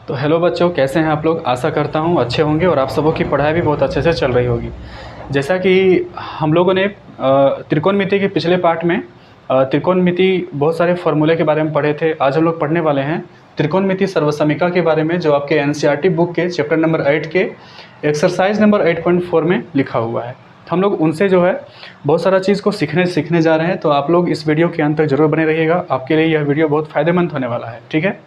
तो हेलो बच्चों, कैसे हैं आप लोग। आशा करता हूँ अच्छे होंगे और आप सबों की पढ़ाई भी बहुत अच्छे से चल रही होगी। जैसा कि हम लोगों ने त्रिकोणमिति के पिछले पार्ट में त्रिकोणमिति बहुत सारे फॉर्मूले के बारे में पढ़े थे। आज हम लोग पढ़ने वाले हैं त्रिकोणमिति सर्वसमीका के बारे में, जो आपके एनसीईआरटी बुक के चैप्टर नंबर 8 के एक्सरसाइज नंबर 8.4 में लिखा हुआ है। तो हम लोग उनसे जो है बहुत सारा चीज़ को सीखने जा रहे हैं। तो आप लोग इस वीडियो के अंत तक जरूर बने रहिएगा, आपके लिए यह वीडियो बहुत फ़ायदेमंद होने वाला है। ठीक है।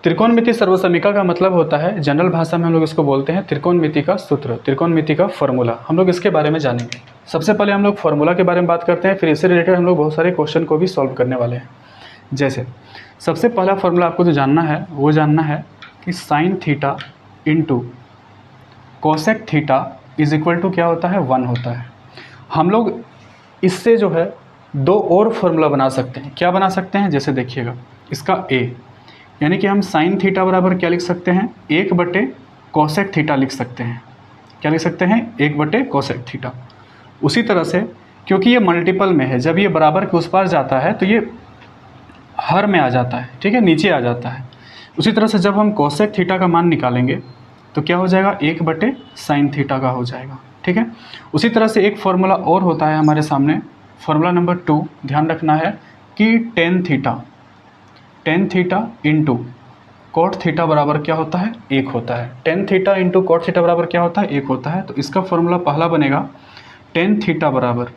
त्रिकोणमिति सर्वसमीका का मतलब होता है, जनरल भाषा में हम लोग इसको बोलते हैं त्रिकोणमिति का सूत्र, त्रिकोणमिति का फॉर्मूला। हम लोग इसके बारे में जानेंगे। सबसे पहले हम लोग फॉर्मूला के बारे में बात करते हैं, फिर इससे रिलेटेड हम लोग बहुत सारे क्वेश्चन को भी सॉल्व करने वाले हैं। जैसे सबसे पहला फॉर्मूला आपको जो जानना है वो जानना है कि sine theta into cosec theta is equal to क्या होता है, 1 होता है। हम लोग इससे जो है दो और फॉर्मूला बना सकते हैं। क्या बना सकते हैं, जैसे देखिएगा इसका ए, यानी कि हम साइन थीटा बराबर क्या लिख सकते हैं, 1/कोसेक थीटा लिख सकते हैं। क्या लिख सकते हैं, 1/कोसेक थीटा। उसी तरह से क्योंकि ये मल्टीपल में है, जब ये बराबर के उस पार जाता है तो ये हर में आ जाता है, ठीक है, नीचे आ जाता है। उसी तरह से जब हम कोसेक थीटा का मान निकालेंगे तो क्या हो जाएगा, 1/साइन थीटा का हो जाएगा। ठीक है। उसी तरह से एक फॉर्मूला और होता है हमारे सामने, फॉर्मूला नंबर 2, ध्यान रखना है कि tan theta into cot theta बराबर क्या होता है, 1 होता है। Tan theta into cot theta बराबर क्या होता है, 1 होता है। तो इसका फॉर्मूला पहला बनेगा टेन थीटा बराबर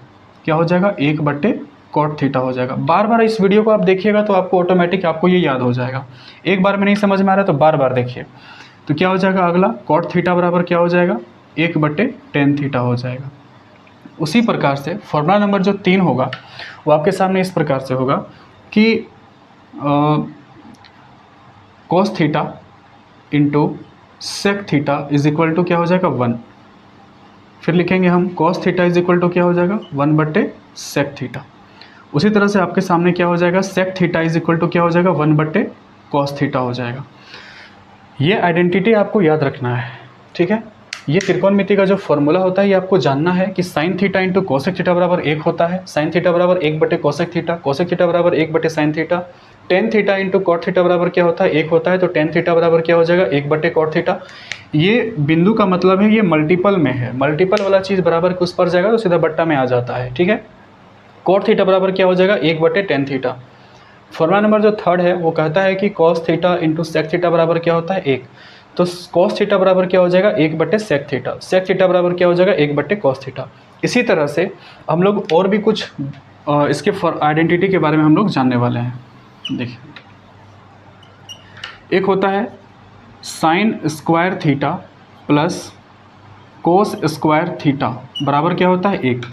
क्या हो जाएगा, 1/कॉट थीटा हो जाएगा। बार बार इस वीडियो को आप देखिएगा तो आपको ऑटोमेटिक आपको ये याद हो जाएगा। एक बार में नहीं समझ में आ रहा है तो बार बार देखिए। तो क्या हो जाएगा, अगला कॉट थीटा बराबर क्या हो जाएगा, 1/टेन थीटा हो जाएगा। उसी प्रकार से फॉर्मूला नंबर जो 3 होगा वो आपके सामने इस प्रकार से होगा कि cos theta into sec theta is equal to क्या हो जाएगा, 1। फिर लिखेंगे हम cos theta is equal to क्या हो जाएगा, 1/सेक थीटा। उसी तरह से आपके सामने क्या हो जाएगा, sec theta is equal to क्या हो जाएगा, 1/कॉस थीटा हो जाएगा। ये आइडेंटिटी आपको याद रखना है। ठीक है। ये त्रिकोणमिति का जो फॉर्मूला होता है ये आपको जानना है कि sine theta into cosec theta बराबर 1 होता है। साइन थीटा बराबर 1/कोसेक थीटा, कोसेक थीटा बराबर 1/साइन theta. Tan theta into cot theta बराबर क्या होता है, 1 होता है। तो टेन थीटा बराबर क्या हो जाएगा, 1/कॉट थीटा। ये बिंदु का मतलब है ये मल्टीपल में है, मल्टीपल वाला चीज़ बराबर के उस पर जाएगा तो सीधा बट्टा में आ जाता है। ठीक है। कॉट थीटा बराबर क्या हो जाएगा, 1/टेन थीटा। फॉर्मूला नंबर जो 3 है वो कहता है कि cos theta into sec theta बराबर क्या होता है, 1। तो कॉस थीटा बराबर क्या हो जाएगा, 1/सेक थीटा। सेक थीटा बराबर क्या हो जाएगा, 1/कॉस थीटा। इसी तरह से हम लोग और भी कुछ इसके आइडेंटिटी के बारे में हम लोग जानने वाले हैं। देखिए, एक होता है sine square theta plus cos square theta बराबर क्या होता है, 1।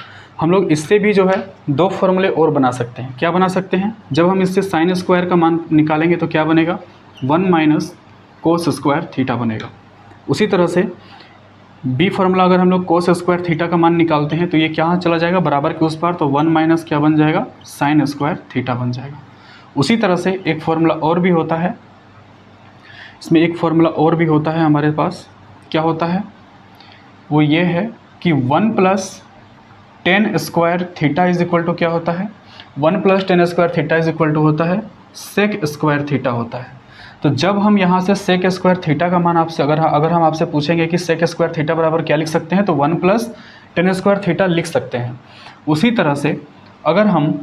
हम लोग इससे भी जो है दो फॉर्मूले और बना सकते हैं। क्या बना सकते हैं, जब हम इससे साइन स्क्वायर का मान निकालेंगे तो क्या बनेगा, 1 - कोस स्क्वायर थीटा बनेगा। उसी तरह से बी फॉर्मूला अगर हम लोग कोस स्क्वायर थीटा का मान निकालते हैं तो ये क्या चला जाएगा, बराबर के उस पार, तो 1 - क्या बन जाएगा, साइन स्क्वायर थीटा बन जाएगा। उसी तरह से एक फार्मूला और भी होता है, इसमें एक फार्मूला और भी होता है हमारे पास। क्या होता है, वो ये है कि 1 + tan² theta is equal to क्या होता है, 1 + tan² theta is equal to होता है सेक स्क्वायर थीटा होता है। तो जब हम यहाँ से सेक स्क्वायर थीटा का मान आपसे अगर हम आपसे पूछेंगे कि सेक स्क्वायर थीटा बराबर क्या लिख सकते हैं, तो 1 + tan² थीटा लिख सकते हैं। उसी तरह से अगर हम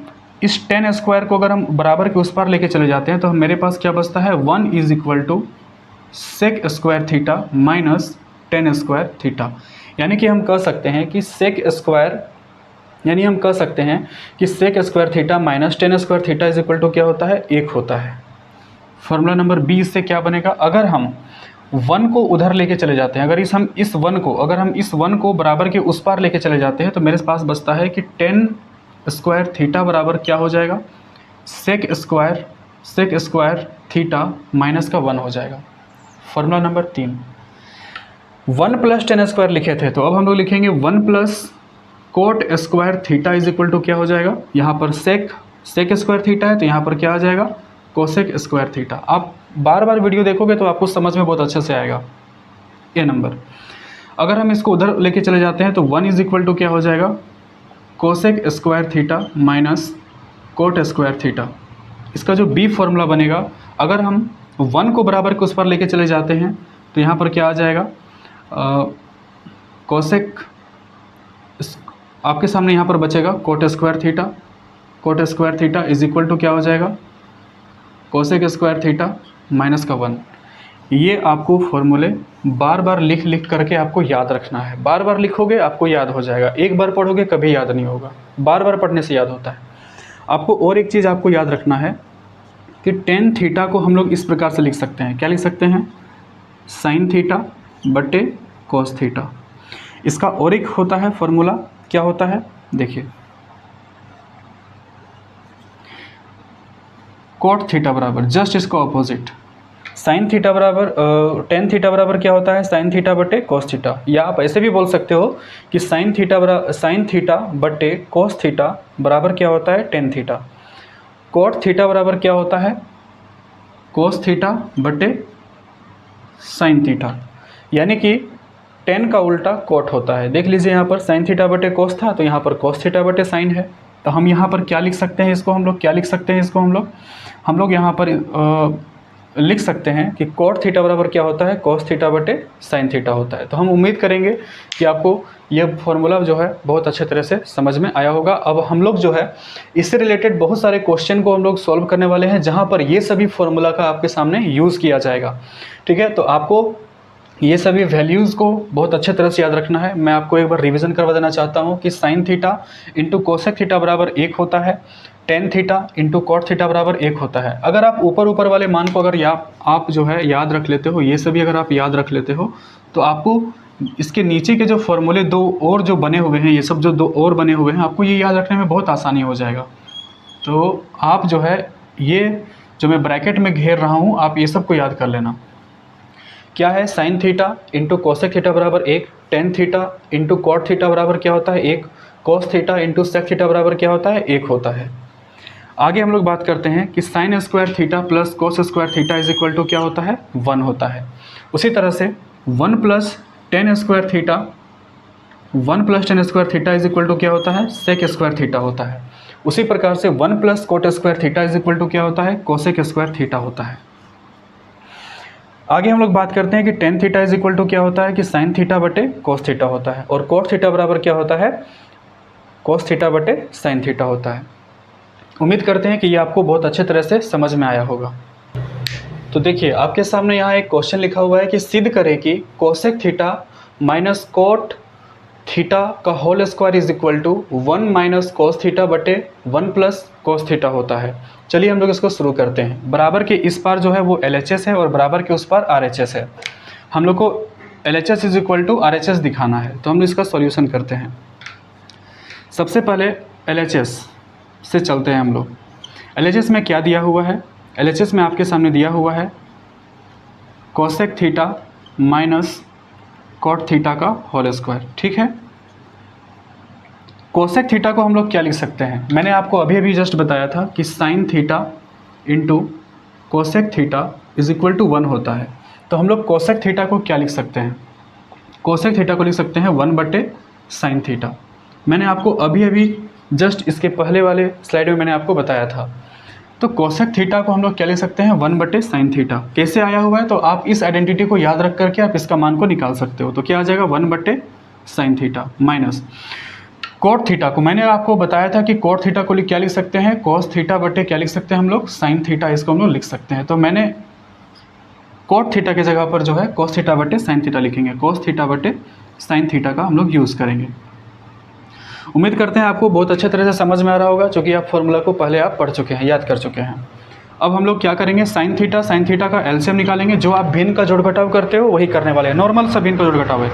इस tan² को अगर हम बराबर के उस पार लेके चले जाते हैं तो मेरे पास क्या बचता है, 1 = sec square theta minus tan² theta. यानी कि हम कह सकते हैं कि sec square theta minus tan² theta is equal to क्या होता है, 1 होता है। फॉर्मूला नंबर 20 से क्या बनेगा, अगर हम 1 को उधर लेके चले जाते हैं, अगर हम इस 1 को बराबर के उस पार लेके चले जाते हैं तो मेरे पास बचता है कि tan² थीटा बराबर क्या हो जाएगा, सेक स्क्वायर थीटा माइनस का 1 हो जाएगा। फॉर्मूला नंबर 3, 1 + tan² लिखे थे तो अब हम लोग लिखेंगे 1 + cot square theta is equal to क्या हो जाएगा, यहाँ पर सेक स्क्वायर थीटा है तो यहाँ पर क्या आ जाएगा, कोसेक स्क्वायर थीटा। आप बार बार वीडियो देखोगे तो आपको समझ में बहुत अच्छे से आएगा ये नंबर। अगर हम इसको उधर लेके चले जाते हैं तो 1 = क्या हो जाएगा, cosec square theta minus coat square theta. इसका जो बी फॉर्मूला बनेगा, अगर हम 1 को बराबर के उस पर लेके चले जाते हैं तो यहाँ पर क्या आ जाएगा, कोसेक आपके सामने यहाँ पर बचेगा cot square theta, cot square theta is equal to क्या हो जाएगा, कोसेक स्क्वायर थीटा माइनस का 1। ये आपको फॉर्मूले बार बार लिख लिख करके आपको याद रखना है। बार बार लिखोगे आपको याद हो जाएगा, एक बार पढ़ोगे कभी याद नहीं होगा, बार बार पढ़ने से याद होता है। आपको और एक चीज़ आपको याद रखना है कि टेन थीटा को हम लोग इस प्रकार से लिख सकते हैं। क्या लिख सकते हैं, साइन थीटा बटे कॉस थीटा। इसका और एक होता है फॉर्मूला, क्या होता है देखिए, कॉट थीटा बराबर जस्ट इसका ऑपोजिट, साइन थीटा बराबर टेन थीटा बराबर क्या होता है, साइन थीटा बटे कॉस थीटा। या आप ऐसे भी बोल सकते हो कि साइन थीटा बटे कॉस थीटा बराबर क्या होता है, टेन थीटा। कॉट थीटा बराबर क्या होता है, कॉस थीटा बटे साइन थीटा, यानी कि टेन का उल्टा कॉट होता है। देख लीजिए यहाँ पर साइन थीटा बटे कॉस था तो यहाँ पर कॉस थीटा बटे साइन है। तो हम यहाँ पर क्या लिख सकते हैं इसको, हम लोग यहाँ पर लिख सकते हैं कि कॉट थीटा बराबर क्या होता है, कॉस थीटा बटे साइन थीटा होता है। तो हम उम्मीद करेंगे कि आपको यह फॉर्मूला जो है बहुत अच्छे तरह से समझ में आया होगा। अब हम लोग जो है इससे रिलेटेड बहुत सारे क्वेश्चन को हम लोग सॉल्व करने वाले हैं जहां पर ये सभी फॉर्मूला का आपके सामने यूज़ किया जाएगा। ठीक है, तो आपको ये सभी वैल्यूज़ को बहुत अच्छे तरह से याद रखना है। मैं आपको एक बार रिवीजन करवा देना चाहता हूँ कि sine theta into cosec theta बराबर 1 होता है, tan theta into cot theta बराबर 1 होता है। अगर आप ऊपर वाले मान को अगर आप जो है याद रख लेते हो, ये सभी अगर आप याद रख लेते हो तो आपको इसके नीचे के जो फॉर्मूले दो और जो बने हुए हैं, ये सब जो दो और बने हुए हैं, आपको ये याद रखने में बहुत आसानी हो जाएगा। तो आप जो है ये जो मैं ब्रैकेट में घेर रहा हूँ, आप ये सब को याद कर लेना। क्या है, sine theta into cosec theta बराबर 1, tan theta into cot theta बराबर क्या होता है 1, cos theta into sec theta बराबर क्या होता है 1 होता है। आगे हम लोग बात करते हैं कि sine square theta plus cos square theta is equal to क्या होता है 1 होता है। उसी तरह से 1 plus tan square theta is equal to क्या होता है, सेक स्क्वायर थीटा होता है। उसी प्रकार से 1 plus cot square theta is equal to क्या होता है, कोसेक स्क्वायर थीटा होता है। आगे हम लोग बात करते हैं कि tan theta is equal to क्या होता है कि साइन थीटा बटे कोस थीटा होता है, और कोट थीटा बराबर क्या होता है, कोस थीटा बटे साइन थीटा होता है। उम्मीद करते हैं कि ये आपको बहुत अच्छे तरह से समझ में आया होगा। तो देखिए आपके सामने यहाँ एक क्वेश्चन लिखा हुआ है कि सिद्ध करें कि cosec theta minus cot theta का whole square is equal to 1 minus cos theta बटे 1 प्लस कोस थीटा होता है। चलिए हम लोग इसको शुरू करते हैं। बराबर के इस पार जो है वो LHS है और बराबर के उस पार RHS है। हम लोग को LHS is equal to RHS दिखाना है, तो हम इसका सॉल्यूशन करते हैं। सबसे पहले LHS से चलते हैं हम लोग। LHS में क्या दिया हुआ है, LHS में आपके सामने दिया हुआ है cosec theta minus cot theta का होल स्क्वायर। ठीक है, कोसेक थीटा को हम लोग क्या लिख सकते हैं, मैंने आपको अभी जस्ट बताया था कि sine theta into cosec theta is equal to 1 होता है। तो हम लोग कोसेक थीटा को क्या लिख सकते हैं, कोसेक थीटा को लिख सकते हैं 1 बटे साइन थीटा। मैंने आपको अभी जस्ट इसके पहले वाले स्लाइड में मैंने आपको बताया था। तो कोसेक थीटा को हम लोग क्या लिख सकते हैं, 1 बटे साइन थीटा। कैसे आया हुआ है, तो आप इस आइडेंटिटी को याद रख करके आप इसका मान को निकाल सकते हो। तो क्या आ जाएगा 1 बटे sign theta minus cot theta को मैंने आपको बताया था कि कोट थीटा को क्या लिख सकते हैं, कोस थीटा बटे क्या लिख सकते हैं हम लोग, साइन थीटा, इसको हम लोग लिख सकते हैं। तो मैंने कोट थीटा की जगह पर जो है कोस थीटा बटे साइन थीटा लिखेंगे, कोस थीटा बटे साइन थीटा का हम लोग यूज़ करेंगे। उम्मीद करते हैं आपको बहुत अच्छे तरह से समझ में आ रहा होगा, क्योंकि आप फॉर्मूला को पहले आप पढ़ चुके हैं, याद कर चुके हैं। अब हम लोग क्या करेंगे, साइन थीटा का एलसीएम निकालेंगे। जो आप भिन्न का जोड़ घटाव करते हो वही करने वाले हैं, नॉर्मल सा भिन्न का जोड़ घटाव है।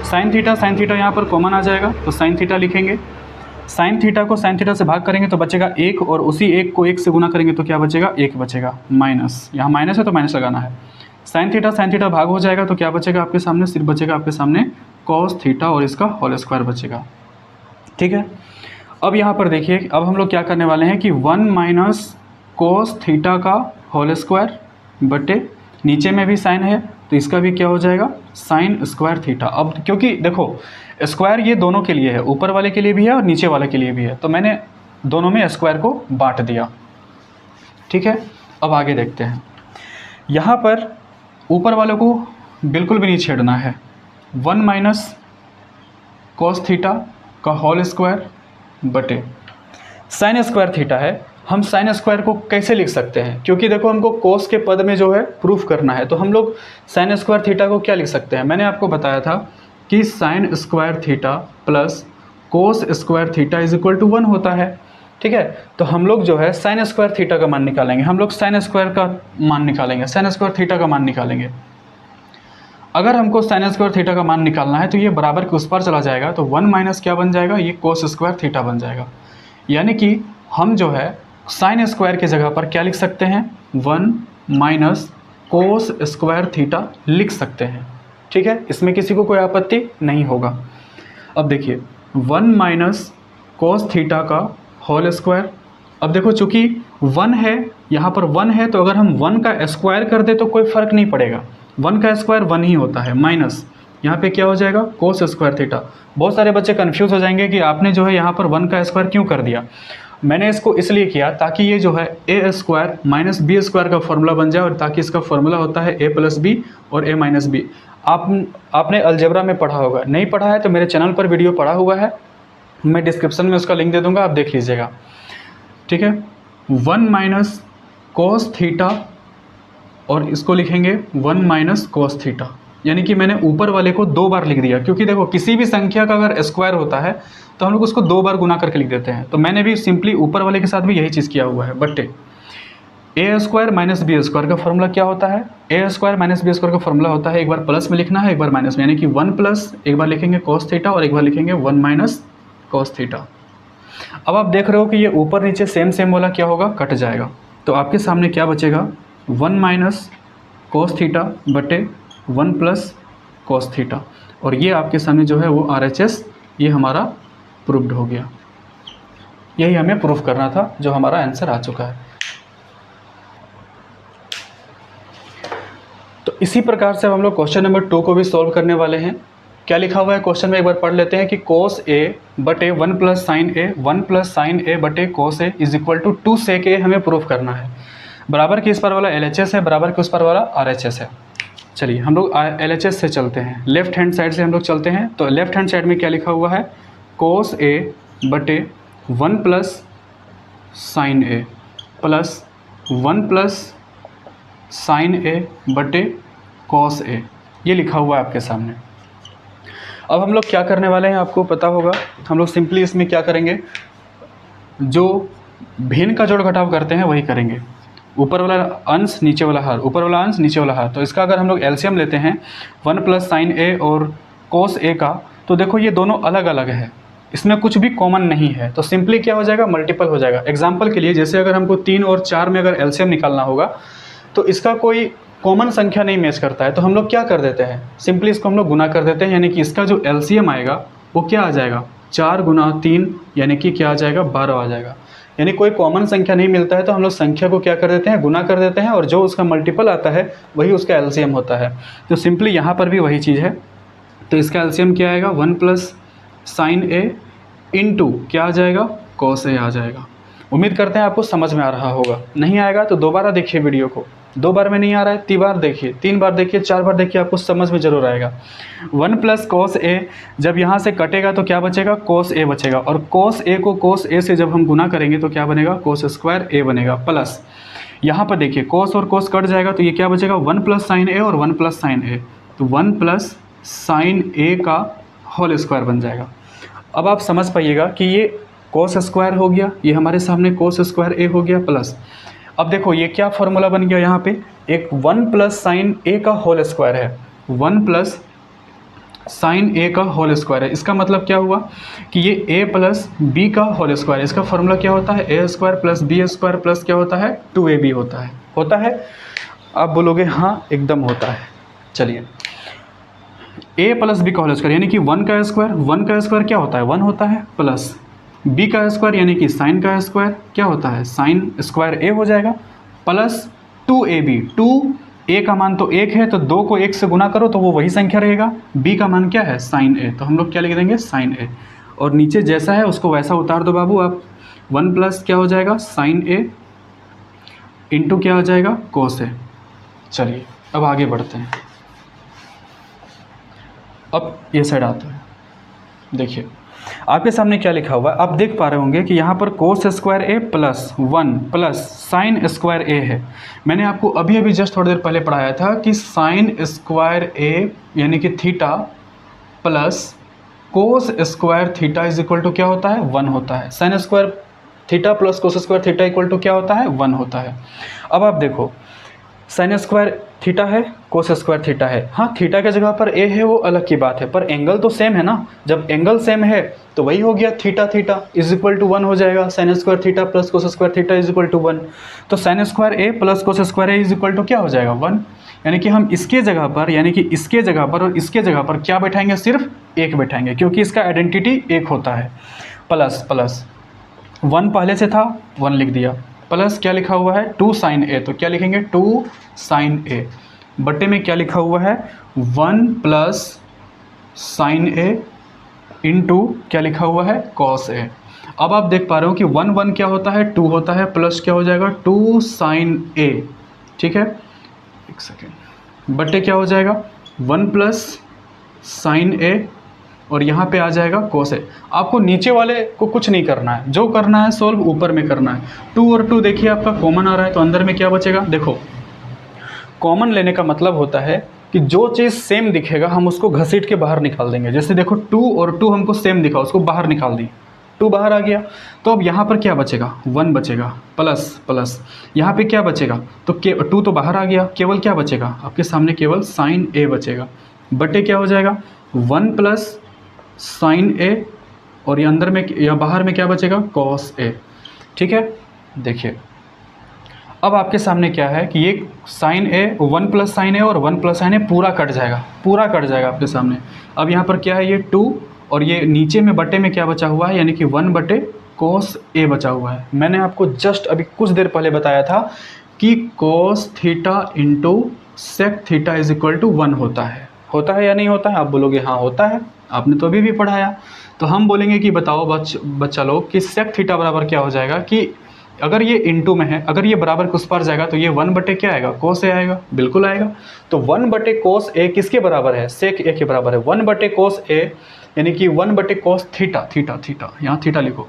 साइन थीटा यहाँ पर कॉमन आ जाएगा, तो साइन थीटा लिखेंगे। साइन थीटा को साइन थीटा से भाग करेंगे तो बचेगा 1, और उसी 1 को 1 से गुना करेंगे तो क्या बचेगा, 1 बचेगा, माइनस, यहाँ माइनस है तो माइनस लगाना है। साइन थीटा भाग हो जाएगा तो क्या बचेगा आपके सामने, सिर्फ बचेगा आपके सामने कॉस थीटा और इसका होल स्क्वायर बचेगा। ठीक है, अब यहाँ पर देखिए, अब हम लोग क्या करने वाले हैं कि 1 माइनस कोस थीटा का होल स्क्वायर बटे, नीचे में भी साइन है तो इसका भी क्या हो जाएगा, साइन स्क्वायर थीटा। अब क्योंकि देखो स्क्वायर ये दोनों के लिए है, ऊपर वाले के लिए भी है और नीचे वाले के लिए भी है, तो मैंने दोनों में स्क्वायर को बांट दिया। ठीक है, अब आगे देखते हैं। यहाँ पर ऊपर वालों को बिल्कुल भी नहीं छेड़ना है। 1 माइनस कॉस थीटा का होल स्क्वायर बटे साइन स्क्वायर थीटा है। हम साइन स्क्वायर को कैसे लिख सकते हैं, क्योंकि देखो हमको कोस के पद में जो है प्रूफ करना है, तो हम लोग साइन स्क्वायर थीटा को क्या लिख सकते हैं। मैंने आपको बताया था कि sine square theta plus cos square theta is equal to 1 होता है। ठीक है, तो हम लोग जो है साइन स्क्वायर थीटा का मान निकालेंगे, हम लोग साइन स्क्वायर का मान निकालेंगे, साइन स्क्वायर थीटा का मान निकालेंगे। अगर हमको साइन स्क्वायर थीटा का मान निकालना है तो ये बराबर के उस पर चला जाएगा, तो 1 माइनस क्या बन जाएगा, ये कोस स्क्वायर थीटा बन जाएगा। यानी कि हम जो है साइन स्क्वायर की जगह पर क्या लिख सकते हैं, 1 माइनस कोस स्क्वायर थीटा लिख सकते हैं। ठीक है, इसमें किसी को कोई आपत्ति नहीं होगा। अब देखिए 1 माइनस कोस थीटा का होल स्क्वायर। अब देखो चूंकि 1 है, यहाँ पर 1 है, तो अगर हम 1 का स्क्वायर कर दे तो कोई फ़र्क नहीं पड़ेगा, 1 का स्क्वायर 1 ही होता है, माइनस यहाँ पे क्या हो जाएगा, कोस स्क्वायर थीटा। बहुत सारे बच्चे कंफ्यूज हो जाएंगे कि आपने जो है यहाँ पर 1 का स्क्वायर क्यों कर दिया। मैंने इसको इसलिए किया ताकि ये जो है A square minus b square का फॉर्मूला बन जाए, और ताकि इसका फॉर्मूला होता है ए प्लस बी और ए माइनस बी। आपने अलजेब्रा में पढ़ा होगा, नहीं पढ़ा है तो मेरे चैनल पर वीडियो पड़ा हुआ है, मैं डिस्क्रिप्शन में उसका लिंक दे दूंगा, आप देख लीजिएगा। ठीक है, 1 माइनस कोस थीटा और इसको लिखेंगे 1 माइनस कोस थीटा, यानी कि मैंने ऊपर वाले को 2 बार लिख दिया, क्योंकि देखो किसी भी संख्या का अगर स्क्वायर होता है तो हम लोग उसको 2 बार गुना करके लिख देते हैं। तो मैंने भी सिंपली ऊपर वाले के साथ भी यही चीज़ किया हुआ है, बटे ए स्क्वायर माइनस बी स्क्वायर का फॉर्मूला क्या होता है, A square minus b square का फॉर्मूला होता है, एक बार प्लस में लिखना है, एक बार माइनस में, यानी कि 1 प्लस, एक बार लिखेंगे कोस थीटा और एक बार लिखेंगे 1 माइनस कोस थीटा। अब आप देख रहे हो कि ये ऊपर नीचे सेम सेम वाला क्या होगा, कट जाएगा। तो आपके सामने क्या बचेगा, 1 माइनस कोस थीटा बटे 1 प्लस कोस थीटा, और ये आपके सामने जो है वो RHS ये हमारा प्रूव्ड हो गया। यही हमें प्रूफ करना था, जो हमारा आंसर आ चुका है। तो इसी प्रकार से हम लोग क्वेश्चन नंबर 2 को भी सॉल्व करने वाले हैं। क्या लिखा हुआ है क्वेश्चन में, एक बार पढ़ लेते हैं कि कोस ए बटे 1 plus sine A, 1 plus sine A बटे कोस ए इज इक्वल टू 2 सेक ए हमें प्रूफ करना है। बराबर के इस पर वाला LHS है, बराबर के उस पर वाला RHS है। चलिए हम लोग LHS से चलते हैं, लेफ्ट हैंड साइड से हम लोग चलते हैं। तो लेफ्ट हैंड साइड में क्या लिखा हुआ है, कोस ए बटे 1 plus sine A plus 1 plus sine A बटे कॉस ए, ये लिखा हुआ है आपके सामने। अब हम लोग क्या करने वाले हैं आपको पता होगा, हम लोग सिंपली इसमें क्या करेंगे, जो भिन्न का जोड़ घटाव करते हैं वही करेंगे। ऊपर वाला अंश नीचे वाला हर, ऊपर वाला अंश नीचे वाला हर। तो इसका अगर हम लोग एलसीएम लेते हैं 1 प्लस साइन ए और कोस ए का, तो देखो ये दोनों अलग अलग है, इसमें कुछ भी कॉमन नहीं है, तो सिंपली क्या हो जाएगा, मल्टीपल हो जाएगा। एग्जाम्पल के लिए जैसे अगर हमको 3 और 4 में अगर एलसीएम निकालना होगा तो इसका कोई कॉमन संख्या नहीं मैच करता है, तो हम लोग क्या कर देते हैं, सिंपली इसको हम लोग गुना कर देते हैं, यानी कि इसका जो एलसीएम आएगा वो क्या आ जाएगा, 4 गुना 3 यानी कि क्या आ जाएगा, 12 आ जाएगा। यानी कोई कॉमन संख्या नहीं मिलता है तो हम लोग संख्या को क्या कर देते हैं, गुना कर देते हैं, और जो उसका मल्टीपल आता है वही उसका एलसीएम होता है। तो सिंपली यहाँ पर भी वही चीज़ है। तो इसका एलसीएम क्या आएगा, 1 प्लस साइन ए इंटू क्या आ जाएगा, कॉस ए आ जाएगा। उम्मीद करते हैं आपको समझ में आ रहा होगा। नहीं आएगा तो दोबारा देखिए वीडियो को, 2 बार में नहीं आ रहा है 3 बार देखिए, 3 बार देखिए, 4 बार देखिए, आपको समझ में जरूर आएगा। 1 प्लस कोस ए जब यहाँ से कटेगा तो क्या बचेगा, कोस ए बचेगा, और कोस ए को कोस ए से जब हम गुना करेंगे तो क्या बनेगा, कोस स्क्वायर ए बनेगा। प्लस यहाँ पर देखिए कोस और कोस कट जाएगा तो ये क्या बचेगा, 1 प्लस साइन ए और 1 प्लस साइन ए, तो 1 प्लस साइन ए का होल स्क्वायर बन जाएगा। अब आप समझ पाइएगा कि ये कोस स्क्वायर हो गया, ये हमारे सामने कोस स्क्वायर ए हो गया, प्लस अब देखो ये क्या फॉर्मूला बन गया, यहाँ पे एक 1 प्लस साइन ए का होल स्क्वायर है, 1 प्लस साइन ए का होल स्क्वायर है। इसका मतलब क्या हुआ कि ये ए प्लस बी का होल स्क्वायर, इसका फॉर्मूला क्या होता है, A square plus B square plus क्या होता है, 2ab होता है। आप बोलोगे हाँ एकदम होता है। चलिए ए प्लस बी का होल स्क्वायर यानी कि 1 का स्क्वायर क्या होता है, 1 होता है, प्लस बी का स्क्वायर यानी कि साइन का स्क्वायर क्या होता है, साइन स्क्वायर ए हो जाएगा, प्लस 2ab, 2a का मान तो 1 है तो 2 को 1 से गुना करो तो वो वही संख्या रहेगा, b का मान क्या है, साइन ए, तो हम लोग क्या लिख देंगे, साइन ए, और नीचे जैसा है उसको वैसा उतार दो बाबू आप। 1 प्लस क्या हो जाएगा, साइन ए इंटू क्या हो जाएगा, कोस ए, चलिए अब आगे बढ़ते हैं। अब ये साइड आते हैं, देखिए आपके सामने क्या लिखा हुआ है। आप देख पा रहे होंगे कि यहाँ पर कोस square A plus 1 plus sign square ए है। मैंने आपको अभी अभी जस्ट थोड़ी देर पहले पढ़ाया था कि साइन स्क्वायर ए यानी कि theta plus cos square theta is equal to क्या होता है, 1 होता है। Sine square theta plus cos square theta equal to क्या होता है, 1 होता है। अब आप देखो साइन स्क्वायर थीटा है, कोस स्क्वायर थीटा है। हाँ, थीटा की जगह पर ए है वो अलग की बात है, पर एंगल तो सेम है ना। जब एंगल सेम है तो वही हो गया theta theta is equal to 1 हो जाएगा। Sine square theta plus cos square theta is equal to 1। तो sine square A plus cos square A is equal to क्या हो जाएगा, 1। यानी कि हम इसके जगह पर यानी कि इसके जगह पर और इसके जगह पर क्या बैठाएंगे, सिर्फ एक बैठाएंगे, क्योंकि इसका आइडेंटिटी एक होता है। प्लस प्लस 1 पहले से था, 1 लिख दिया, प्लस क्या लिखा हुआ है 2 साइन ए, तो क्या लिखेंगे 2 साइन ए, बटे में क्या लिखा हुआ है 1 प्लस साइन ए इंटू क्या लिखा हुआ है कॉस ए। अब आप देख पा रहे हो कि 1 1 क्या होता है 2 होता है, प्लस क्या हो जाएगा 2 साइन ए, ठीक है, एक सेकेंड, बटे क्या हो जाएगा 1 प्लस साइन ए और यहाँ पे आ जाएगा कोस ए। आपको नीचे वाले को कुछ नहीं करना है, जो करना है सोल्व ऊपर में करना है। 2 और 2 देखिए आपका कॉमन आ रहा है, तो अंदर में क्या बचेगा, देखो कॉमन लेने का मतलब होता है कि जो चीज़ सेम दिखेगा हम उसको घसीट के बाहर निकाल देंगे। जैसे देखो 2 और 2 हमको सेम दिखा, उसको बाहर निकाल दी, 2 बाहर आ गया। तो अब यहाँ पर क्या बचेगा 1 बचेगा, प्लस प्लस यहाँ पे क्या बचेगा, तो 2 तो बाहर आ गया, केवल क्या बचेगा आपके सामने, केवल साइन ए बचेगा, बटे क्या हो जाएगा 1 प्लस साइन ए और ये अंदर में या बाहर में क्या बचेगा कॉस ए, ठीक है। देखिए अब आपके सामने क्या है कि ये साइन ए 1 प्लस साइन ए और 1 प्लस साइन ए पूरा कट जाएगा, पूरा कट जाएगा आपके सामने। अब यहाँ पर क्या है ये 2 और ये नीचे में बटे में क्या बचा हुआ है, यानी कि 1 बटे कोस ए बचा हुआ है। मैंने आपको जस्ट अभी कुछ देर पहले बताया था कि cos theta into sec theta is equal to 1 होता है या नहीं होता है। आप बोलोगे हाँ होता है, आपने तो अभी भी पढ़ाया। तो हम बोलेंगे कि बताओ बच्चा लोग कि सेक थीटा बराबर क्या हो जाएगा, कि अगर ये इंटू में है, अगर ये बराबर कुछ पर जाएगा तो ये 1 बटे क्या आएगा कोस ए आएगा, बिल्कुल आएगा। तो 1 बटे कोस ए किसके बराबर है, सेक ए के बराबर है। 1 बटे कोस ए यानी कि 1 बटे कोस थीटा, थीटा थीटा यहाँ थीटा लिखो,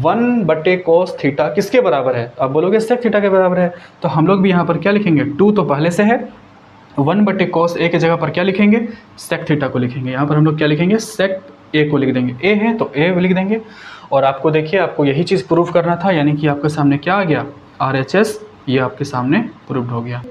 1 बटे कोस थीटा किसके बराबर है, आप बोलोगे सेक थीटा के बराबर है। तो हम लोग भी यहाँ पर क्या लिखेंगे 2 तो पहले से है, 1 बटे कोस ए के जगह पर क्या लिखेंगे सेक थीटा को लिखेंगे। यहाँ पर हम लोग क्या लिखेंगे सेक ए को लिख देंगे, ए है तो ए लिख देंगे। और आपको देखिए आपको यही चीज़ प्रूव करना था, यानी कि आपके सामने क्या आ गया RHS, ये आपके सामने प्रूव्ड हो गया।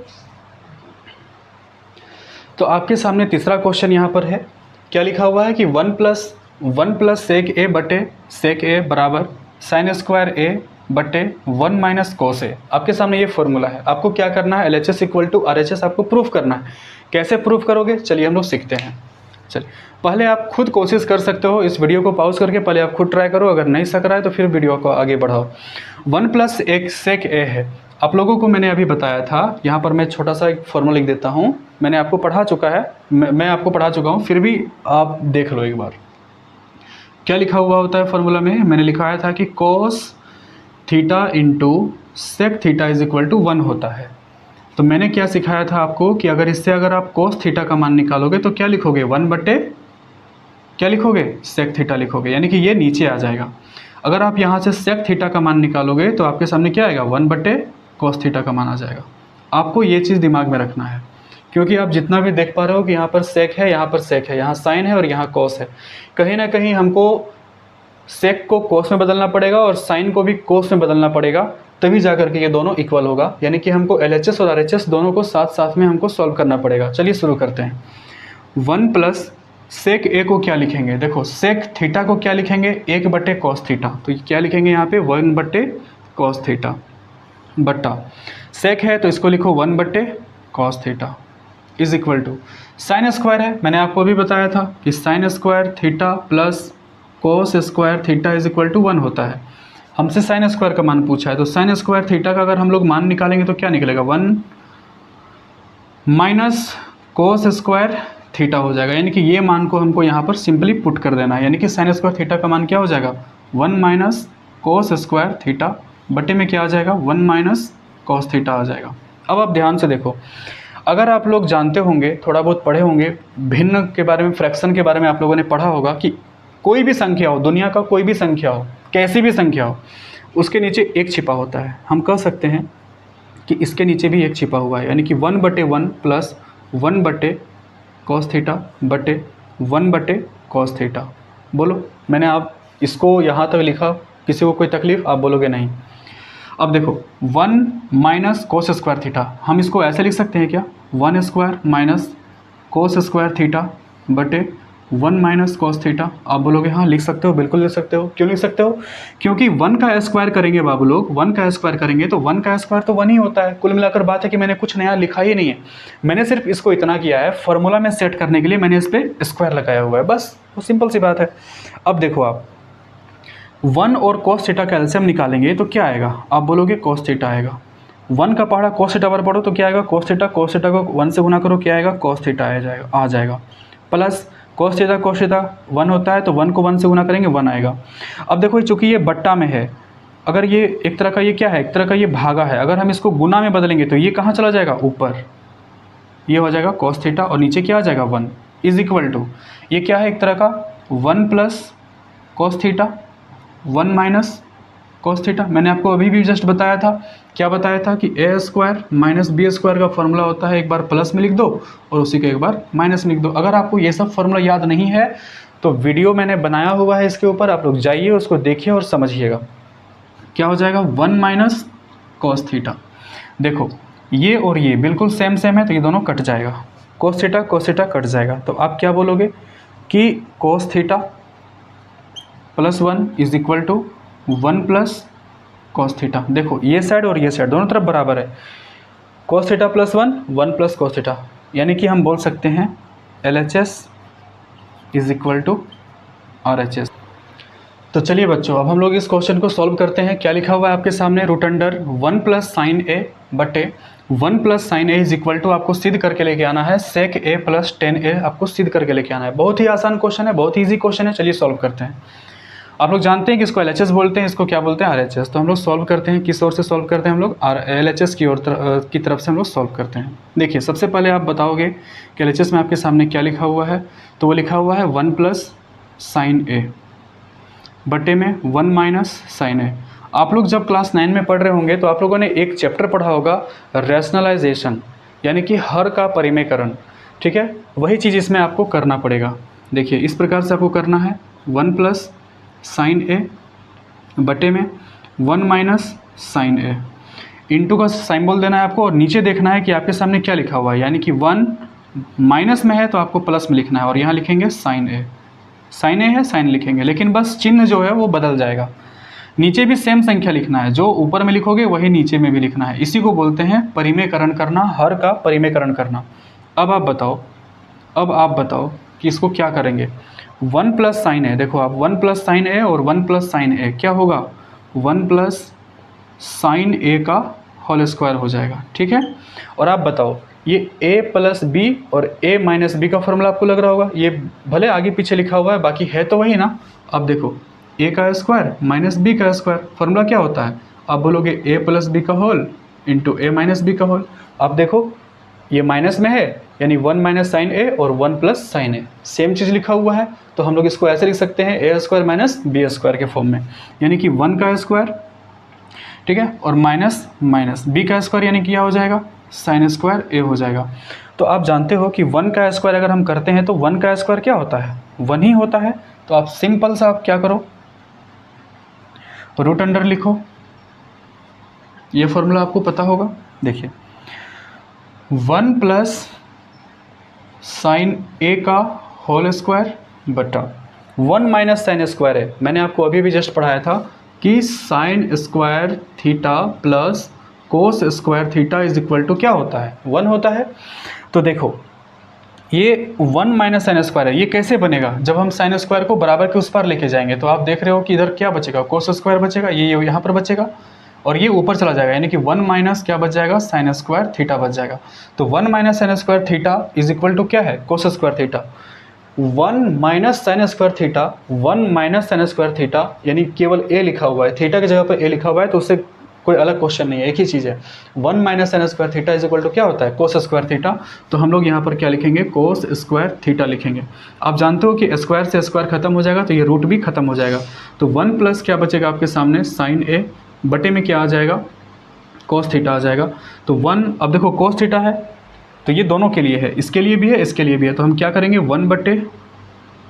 तो आपके सामने तीसरा क्वेश्चन यहाँ पर है, क्या लिखा हुआ है कि 1 प्लस सेक ए बटे सेक ए बराबर साइन स्क्वायर ए बटे 1 माइनस कोस ए। आपके सामने ये फॉर्मूला है, आपको क्या करना है LHS इक्वल टू RHS आपको प्रूफ करना है। कैसे प्रूफ करोगे, चलिए हम लोग सीखते हैं। चलिए पहले आप खुद कोशिश कर सकते हो, इस वीडियो को पॉज करके पहले आप खुद ट्राई करो, अगर नहीं सक रहा है तो फिर वीडियो को आगे बढ़ाओ। 1 प्लस एक सेक ए है, आप लोगों को मैंने अभी बताया था, यहाँ पर मैं छोटा सा एक फॉर्मूला लिख देता हूँ, मैंने आपको पढ़ा चुका है, मैं आपको पढ़ा चुका हूँ, फिर भी आप देख लो एक बार क्या लिखा हुआ होता है फॉर्मूला में। मैंने लिखाया था कि cos theta into sec theta is equal to 1 होता है। तो मैंने क्या सिखाया था आपको कि अगर इससे अगर आप कोस थीटा का मान निकालोगे तो क्या लिखोगे 1 बटे क्या लिखोगे सेक थीटा लिखोगे, यानी कि ये नीचे आ जाएगा। अगर आप यहाँ से सेक थीटा का मान निकालोगे तो आपके सामने क्या आएगा 1 बटे कोस थीटा का मान आ जाएगा। आपको ये चीज़ दिमाग में रखना है, क्योंकि आप जितना भी देख पा रहे हो कि यहाँ पर सेक है, यहाँ पर सेक है, यहाँ साइन है और यहाँ कोस है, कहीं ना कहीं हमको सेक को कोस में बदलना पड़ेगा और साइन को भी कोस में बदलना पड़ेगा, तभी जा करके ये दोनों इक्वल होगा। यानी कि हमको LHS और RHS दोनों को साथ साथ में हमको सॉल्व करना पड़ेगा। चलिए शुरू करते हैं। 1 प्लस सेक ए को क्या लिखेंगे, देखो सेक थीटा को क्या लिखेंगे 1 बटे कॉस थीटा, तो क्या लिखेंगे यहाँ पे 1 बटे कॉस थीटा बट्टा सेक है तो इसको लिखो 1 बटे cos theta is equal to sine square है। मैंने आपको अभी बताया था कि sine square theta plus cos square theta is equal to 1 होता है। हमसे साइन स्क्वायर का मान पूछा है, तो साइन स्क्वायर थीटा का अगर हम लोग मान निकालेंगे तो क्या निकलेगा 1 माइनस कोस स्क्वायर थीटा हो जाएगा। यानी कि ये मान को हमको यहाँ पर सिंपली पुट कर देना है, यानी कि साइन स्क्वायर थीटा का मान क्या हो जाएगा 1 माइनस कोस स्क्वायर थीटा बटे में क्या आ जाएगा 1 माइनस कॉस थीटा आ जाएगा। अब आप ध्यान से देखो, अगर आप लोग जानते होंगे, थोड़ा बहुत पढ़े होंगे भिन्न के बारे में, फ्रैक्शन के बारे में आप लोगों ने पढ़ा होगा कि कोई भी संख्या हो, दुनिया का कोई भी संख्या हो, कैसी भी संख्या हो, उसके नीचे एक छिपा होता है। हम कह सकते हैं कि इसके नीचे भी एक छिपा हुआ है, यानी कि 1/1 प्लस 1/cos थीटा बटे 1/cos थीटा। बोलो, मैंने आप इसको यहाँ तक लिखा, किसी को कोई तकलीफ? आप बोलोगे नहीं। अब देखो 1 माइनस कोस स्क्वायर थीटा, हम इसको ऐसे लिख सकते हैं क्या? 1 square minus cos square theta बटे 1 माइनस कोस थीटा। आप बोलोगे हाँ लिख सकते हो, बिल्कुल लिख सकते हो। क्यों लिख सकते हो? क्योंकि 1 का स्क्वायर करेंगे बाबू लोग, 1 का स्क्वायर करेंगे तो 1 का स्क्वायर तो 1 ही होता है। कुल मिलाकर बात है कि मैंने कुछ नया लिखा ही नहीं है, मैंने सिर्फ इसको इतना किया है, फॉर्मूला में सेट करने के लिए मैंने इस पर स्क्वायर लगाया हुआ है, बस। वो सिंपल सी बात है। अब देखो आप 1 और cos थीटा का एलसीएम निकालेंगे तो क्या आएगा? आप बोलोगे cos थीटा आएगा। 1 का पहाड़ा cos थीटा पर पढ़ो तो क्या आएगा? cos थीटा को 1 से गुना करो, क्या आएगा? cos थीटा आ जाएगा। प्लस cos थीटा 1 होता है तो 1 को 1 से गुना करेंगे 1 आएगा। अब देखो चूँकि ये बट्टा में है, अगर ये एक तरह का ये क्या है? एक तरह का ये भागा है, अगर हम इसको गुना में बदलेंगे तो ये कहाँ चला जाएगा? ऊपर। ये हो जाएगा cos थीटा और नीचे क्या आ जाएगा? 1 इज इक्वल टू, ये क्या है? एक तरह का 1 plus cos theta 1 minus cos theta. मैंने आपको अभी भी जस्ट बताया था, क्या बताया था कि a square minus b square का फॉर्मूला होता है, एक बार प्लस में लिख दो और उसी को एक बार माइनस में लिख दो। अगर आपको ये सब फॉर्मूला याद नहीं है तो वीडियो मैंने बनाया हुआ है इसके ऊपर, आप लोग जाइए उसको देखिए और समझिएगा। क्या हो जाएगा? 1 माइनस cos थीटा। देखो ये और ये बिल्कुल सेम है तो ये दोनों कट जाएगा, cos थीटा कट जाएगा। तो आप क्या बोलोगे कि cos theta plus 1 is equal to 1 plus cos theta. देखो ये साइड और ये साइड दोनों तरफ बराबर है, cos theta plus 1 plus cos theta, यानी कि हम बोल सकते हैं LHS is equal to RHS। तो चलिए बच्चों, अब हम लोग इस क्वेश्चन को सॉल्व करते हैं। क्या लिखा हुआ है आपके सामने? Root under 1 plus sine A बटे 1 plus sine A is equal to, आपको सिद्ध करके लेके आना है सेक ए प्लस टेन ए, आपको सिद्ध करके लेके आना है। बहुत ही आसान क्वेश्चन है, बहुत ही ईजी क्वेश्चन है। चलिए सॉल्व करते हैं। आप लोग जानते हैं कि इसको LHS बोलते हैं, इसको क्या बोलते हैं? RHS। तो हम लोग सॉल्व करते हैं, किस ओर से सॉल्व करते हैं? हम लोग LHS की तरफ से हम लोग सॉल्व करते हैं। देखिए सबसे पहले आप बताओगे कि LHS में आपके सामने क्या लिखा हुआ है? तो वो लिखा हुआ है 1 प्लस साइन ए बटे में 1 माइनस साइन ए। आप लोग जब क्लास 9 में पढ़ रहे होंगे तो आप लोगों ने एक चैप्टर पढ़ा होगा रैशनलाइजेशन, यानी कि हर का परिमेयकरण। ठीक है, वही चीज़ इसमें आपको करना पड़ेगा। देखिए इस प्रकार से आपको करना है 1 प्लस साइन ए बटे में 1 माइनस साइन ए, इंटू का साइन बोल देना है आपको और नीचे देखना है कि आपके सामने क्या लिखा हुआ है, यानी कि 1 माइनस में है तो आपको प्लस में लिखना है और यहाँ लिखेंगे साइन ए। साइन ए है, साइन लिखेंगे, लेकिन बस चिन्ह जो है वो बदल जाएगा। नीचे भी सेम संख्या लिखना है, जो ऊपर में लिखोगे वही नीचे में भी लिखना है। इसी को बोलते हैं परिमेयकरण करना, हर का परिमेयकरण करना। अब आप बताओ कि इसको क्या करेंगे? 1 प्लस साइन ए, देखो आप 1 प्लस साइन ए और 1 प्लस साइन ए क्या होगा? 1 प्लस साइन ए का होल स्क्वायर हो जाएगा। ठीक है, और आप बताओ ये a प्लस बी और a माइनस बी का फॉर्मूला आपको लग रहा होगा, ये भले आगे पीछे लिखा हुआ है बाकी है तो वही ना। अब देखो a का स्क्वायर माइनस बी का स्क्वायर, फॉर्मूला क्या होता है? आप बोलोगे a प्लस बी का whole into a minus b का होल। आप देखो ये माइनस में है, यानी 1 माइनस साइन ए और 1 प्लस साइन ए, सेम चीज़ लिखा हुआ है। तो हम लोग इसको ऐसे लिख सकते हैं a square minus b square के फॉर्म में, यानी कि 1 का स्क्वायर, ठीक है, और माइनस माइनस बी का स्क्वायर, यानी कि क्या हो जाएगा? साइन स्क्वायर ए हो जाएगा। तो आप जानते हो कि 1 का स्क्वायर अगर हम करते हैं तो 1 का स्क्वायर क्या होता है? 1 ही होता है। तो आप सिंपल सा आप क्या करो, रूट अंडर लिखो, ये फॉर्मूला आपको पता होगा। देखिए 1 प्लस साइन ए का होल स्क्वायर बटा 1 माइनस साइन स्क्वायर है। मैंने आपको अभी भी जस्ट पढ़ाया था कि sine square theta plus cos square theta is equal to क्या होता है? 1 होता है। तो देखो ये 1 माइनस साइन स्क्वायर है, ये कैसे बनेगा? जब हम साइन स्क्वायर को बराबर के उस पर लेके जाएंगे तो आप देख रहे हो कि इधर क्या बचेगा? कोस स्क्वायर बचेगा, ये यहाँ पर बचेगा और ये ऊपर चला जाएगा, यानी कि 1 माइनस क्या बच जाएगा? साइन स्क्वायर थीटा बच जाएगा। तो 1 minus sine square theta is equal to क्या है? Cos square theta. 1 minus sine square theta, 1 minus sine square theta, यानी केवल ए लिखा हुआ है, थीटा की जगह पर ए लिखा हुआ है तो उससे कोई अलग क्वेश्चन नहीं है, एक ही चीज़ है। 1 minus sine square theta is equal to क्या होता है, कोस स्क्वायर थीटा। तो हम लोग यहाँ पर क्या लिखेंगे, कोस स्क्वायर थीटा लिखेंगे। आप जानते हो कि स्क्वायर से स्क्वायर खत्म हो जाएगा तो ये रूट भी खत्म हो जाएगा। तो 1 प्लस क्या बचेगा आपके सामने, साइन ए बटे में क्या आ जाएगा, कोस थीटा आ जाएगा। तो 1, अब देखो कोस थीटा है तो ये दोनों के लिए है, इसके लिए भी है इसके लिए भी है। तो हम क्या करेंगे, 1 बटे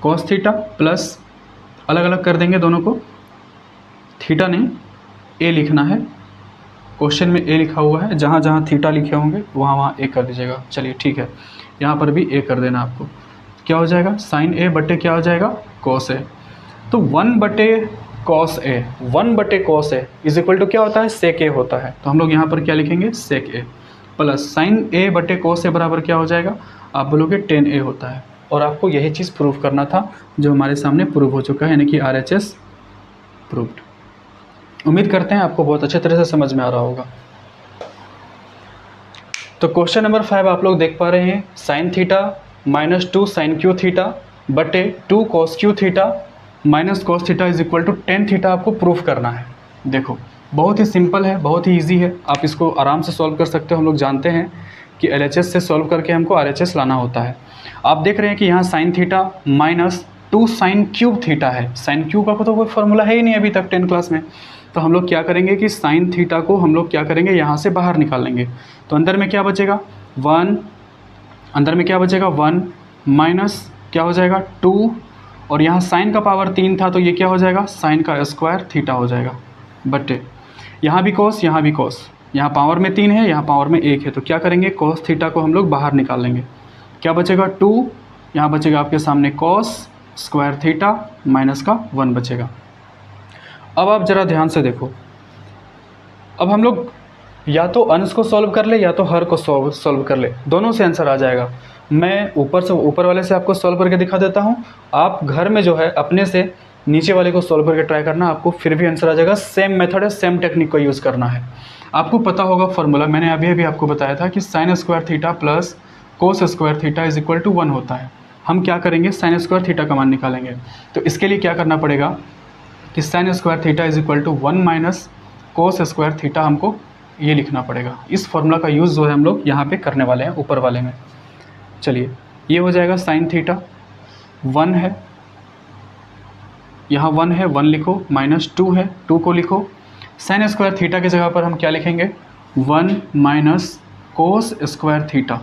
कोस थीटा प्लस, अलग अलग कर देंगे दोनों को, थीटा नहीं ए लिखना है, क्वेश्चन में ए लिखा हुआ है, जहाँ जहाँ थीटा लिखे होंगे वहाँ वहाँ ए कर दीजिएगा। चलिए ठीक है, यहाँ पर भी ए कर देना आपको। क्या हो जाएगा, साइन ए बटे क्या हो जाएगा, कोस ए। तो 1 बटे कॉस ए, 1 बटे cos A is equal to क्या होता है, सेक ए होता है। तो हम लोग यहाँ पर क्या लिखेंगे, सेक ए प्लस साइन ए बटे कोस ए बराबर क्या हो जाएगा, आप बोलोगे tan ए होता है। और आपको यही चीज़ प्रूव करना था जो हमारे सामने प्रूव हो चुका है, यानी कि RHS प्रूव्ड। उम्मीद करते हैं आपको बहुत अच्छे तरह से समझ में आ रहा होगा। तो क्वेश्चन नंबर 5 आप लोग देख पा रहे हैं, sine theta minus 2 sine cube theta बटे 2 cos cube theta minus cos theta is equal to tan theta आपको प्रूफ करना है। देखो बहुत ही सिंपल है, बहुत ही ईजी है, आप इसको आराम से सॉल्व कर सकते हो। हम लोग जानते हैं कि LHS से सॉल्व करके हमको RHS लाना होता है। आप देख रहे हैं कि यहाँ sign theta minus 2 sine cube theta है। साइन क्यूब का तो कोई फॉर्मूला है ही नहीं अभी तक 10 क्लास में। तो हम लोग क्या करेंगे कि साइन थीटा को हम लोग क्या करेंगे, यहाँ से बाहर निकालेंगे। तो अंदर में क्या बचेगा 1, अंदर में क्या बचेगा 1 माइनस क्या हो जाएगा 2, और यहाँ साइन का पावर 3 था तो ये क्या हो जाएगा, साइन का स्क्वायर थीटा हो जाएगा बटे, यहाँ भी कोस यहाँ भी कोस, यहाँ पावर में 3 है यहाँ पावर में 1 है। तो क्या करेंगे, कोस थीटा को हम लोग बाहर निकाल लेंगे। क्या बचेगा 2, यहाँ बचेगा आपके सामने कोस स्क्वायर थीटा माइनस का 1 बचेगा। अब आप ज़रा ध्यान से देखो, अब हम लोग या तो अंश को सॉल्व कर ले या तो हर को सॉल्व कर ले, दोनों से आंसर आ जाएगा। मैं ऊपर वाले से आपको सॉल्व करके दिखा देता हूँ, आप घर में जो है अपने से नीचे वाले को सॉल्व करके ट्राई करना, आपको फिर भी आंसर आ जाएगा। सेम मेथड है, सेम टेक्निक को यूज़ करना है। आपको पता होगा फॉर्मूला, मैंने अभी आपको बताया था कि sine square theta plus cos square theta is equal to 1 होता है। हम क्या करेंगे, साइन स्क्वायर थीटा का मान निकालेंगे। तो इसके लिए क्या करना पड़ेगा कि sine square theta is equal to 1 minus cos square theta, हमको ये लिखना पड़ेगा। इस फॉर्मूला का यूज़ जो है हम लोग यहाँ पे करने वाले हैं ऊपर वाले में। चलिए ये हो जाएगा साइन थीटा 1 है, यहाँ 1 है 1 लिखो, माइनस 2 है 2 को लिखो। साइन स्क्वायर थीटा की जगह पर हम क्या लिखेंगे, 1 माइनस कोस स्क्वायर थीटा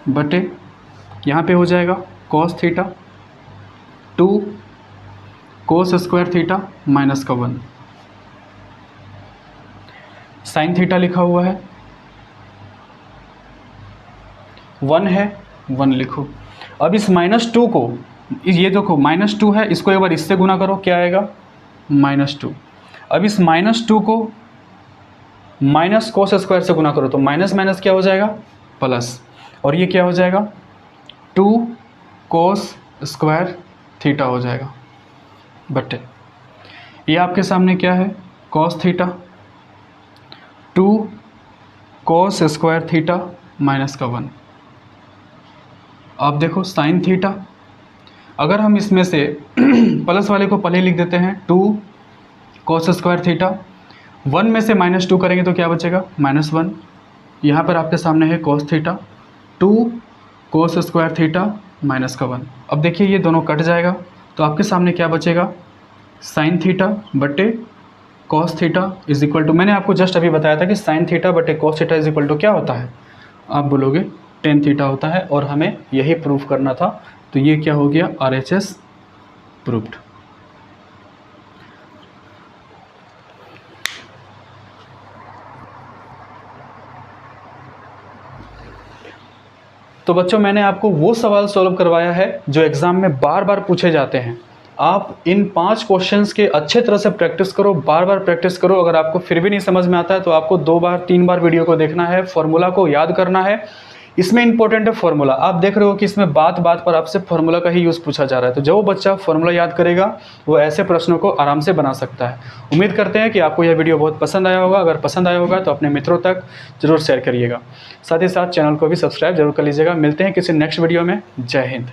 बटे यहाँ पे हो जाएगा कोस थीटा 2 कोस स्क्वायर थीटा माइनस का 1। साइन थीटा लिखा हुआ है, 1 है 1 लिखो। अब इस माइनस 2 को, ये देखो माइनस 2 है, इसको एक बार इससे गुना करो, क्या आएगा माइनस 2। अब इस माइनस 2 को माइनस कोस स्क्वायर से गुना करो तो माइनस माइनस क्या हो जाएगा प्लस, और ये क्या हो जाएगा 2 कोस स्क्वायर थीटा हो जाएगा बटे, ये आपके सामने क्या है कोस थीटा 2 कोस स्क्वायर थीटा माइनस का 1। आप देखो साइन थीटा, अगर हम इसमें से प्लस वाले को पहले लिख देते हैं 2 कोस स्क्वायर थीटा, 1 में से माइनस 2 करेंगे तो क्या बचेगा माइनस 1। यहाँ पर आपके सामने है कोस थीटा 2 कोस स्क्वायर थीटा माइनस का 1। अब देखिए ये दोनों कट जाएगा तो आपके सामने क्या बचेगा, साइन थीटा बटे cos theta is equal to, मैंने आपको जस्ट अभी बताया था कि साइन थीटा बटे cos theta is equal to क्या होता है, आप बोलोगे tan थीटा होता है, और हमें यही प्रूफ करना था। तो ये क्या हो गया, RHS प्रूव्ड। तो बच्चों मैंने आपको वो सवाल सॉल्व करवाया है जो एग्ज़ाम में बार बार पूछे जाते हैं। आप इन 5 क्वेश्चंस के अच्छे तरह से प्रैक्टिस करो, बार बार प्रैक्टिस करो। अगर आपको फिर भी नहीं समझ में आता है तो आपको 2 बार 3 बार वीडियो को देखना है, फॉर्मूला को याद करना है। इसमें इंपॉर्टेंट है फॉर्मूला। आप देख रहे हो कि इसमें बात बात पर आपसे फॉर्मूला का ही यूज़ पूछा जा रहा है। तो जो बच्चा फॉर्मूला याद करेगा वो ऐसे प्रश्नों को आराम से बना सकता है। उम्मीद करते हैं कि आपको यह वीडियो बहुत पसंद आया होगा। अगर पसंद आया होगा तो अपने मित्रों तक जरूर शेयर करिएगा। साथ ही साथ चैनल को भी सब्सक्राइब जरूर कर लीजिएगा। मिलते हैं किसी नेक्स्ट वीडियो में। जय हिंद।